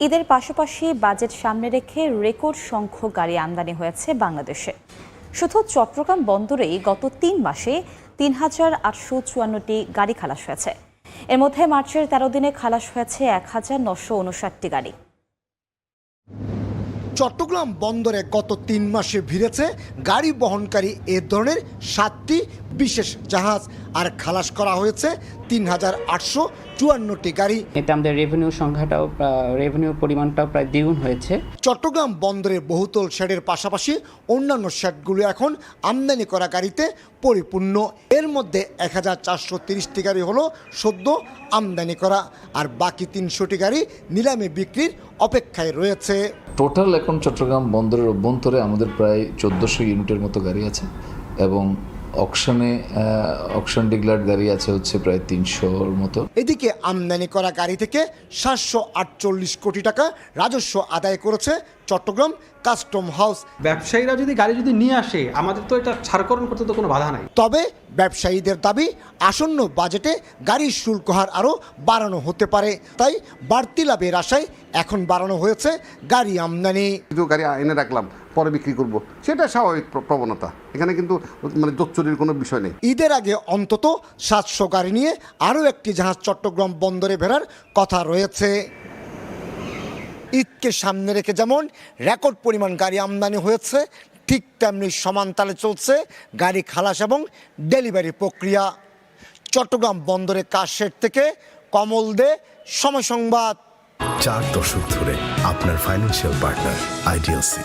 ঈদের পাশাপাশি বাজেট সামনে রেখে রেকর্ড সংখ্যক গাড়ি আমদানি হয়েছে বাংলাদেশে। শুধু চট্টগ্রাম বন্দরেই গত ৩ মাসে ৩,৮৫৪টি গাড়ি খালাস হয়েছে। এর মধ্যে মার্চের ১৩ দিনে খালাস হয়েছে ১,৯৫৯টি গাড়ি। চট্টগ্রাম বন্দরে গত ৩ মাসে ভিড়েছে গাড়ি বহনকারী এ ধরনের ৭টি বিশেষ জাহাজ, আর খালাস করা হয়েছে ৩,৮৫৪টি গাড়ি। এতে আমাদের রেভিনিউ পরিমাণটাও প্রায় দ্বিগুণ হয়েছে। চট্টগ্রাম বন্দরের বহুতল শেডের পাশাপাশি অন্যান্য শেডগুলো এখন আমদানি করা গাড়িতে পরিপূর্ণ। এর মধ্যে ১,৪৩০টি গাড়ি হলো সদ্য আমদানি করা, আর বাকি ৩০০টি গাড়ি নিলামে বিক্রির অপেক্ষায় রয়েছে। টোটাল এখন চট্টগ্রাম বন্দরের অভ্যন্তরে আমাদের প্রায় ১৪০০ ইউনিটের মতো গাড়ি আছে, এবং অকশন ডিক্লার্ড গাড়ি আছে হচ্ছে প্রায় ৩০০-র মতো। এদিকে আমদানি করা গাড়ি থেকে ৭৪৮ কোটি টাকা রাজস্ব আদায় করেছে চট্টগ্রাম কাস্টম হাউস। ব্যবসায়ীরা যদি গাড়ি নিয়ে আসে, আমাদের তো এটা ছাড়করণ করতে তো কোনো বাধা নাই। তবে ব্যবসায়ীদের দাবি, আসন্ন বাজেটে গাড়ির শুল্ক হার আরও বাড়ানো হতে পারে, তাই বাড়তি লাভের আশায় এখন বাড়ানো হয়েছে গাড়ি আমদানি। কিছু গাড়ি এনে রাখলাম, পরে বিক্রি করব, সেটা স্বাভাবিক প্রবণতা। এখানে কিন্তু জোচ্চুরির কোনো বিষয় নেই। ঈদের আগে অন্তত ৭০০ গাড়ি নিয়ে আরও একটি জাহাজ চট্টগ্রাম বন্দরে ফেরার কথা রয়েছে। ঈদকে সামনে রেখে যেমন রেকর্ড পরিমাণ গাড়ি আমদানি হয়েছে, ঠিক তেমনি সমান তালে চলছে গাড়ি খালাস এবং ডেলিভারি প্রক্রিয়া। চট্টগ্রাম বন্দরের কাশশেড থেকে কমল দে, সময় সংবাদ। 4 দশক ধরে আপনার ফাইন্যান্সিয়াল পার্টনার আইডিএলসি।